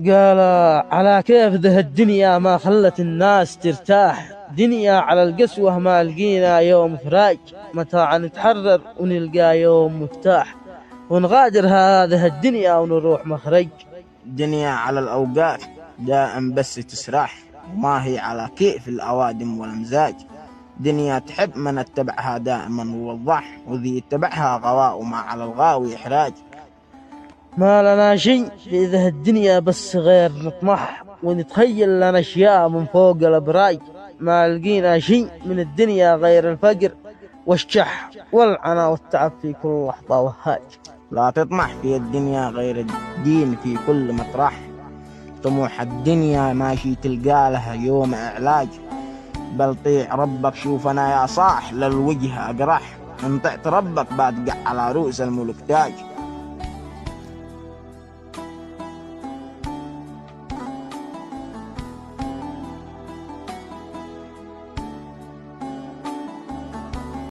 قال على كيف ذه الدنيا ما خلت الناس ترتاح، دنيا على القسوة ما لقينا يوم فراج، متى نتحرر ونلقى يوم مفتاح، ونغادر هذه الدنيا ونروح مخرج. دنيا على الأوقات دائم بس تسرح، وما هي على كيف الأوادم والمزاج. دنيا تحب من اتبعها دائما ووضح، وذي اتبعها غواء وما على الغاوي إحراج. ما لنا شيء في ذه الدنيا بس غير نطمح، ونتخيل لنا أشياء من فوق الأبراج، ما لقينا شيء من الدنيا غير الفقر والشح والعنا والتعب في كل لحظة وهاج. لا تطمح في الدنيا غير الدين في كل مطرح، طموح الدنيا ماشي تلقى لها يوم إعلاج. بل طيع ربك شوفنا يا صاح للوجه أقرح، إن طعت ربك بتقع على رؤوس الملوك تاج.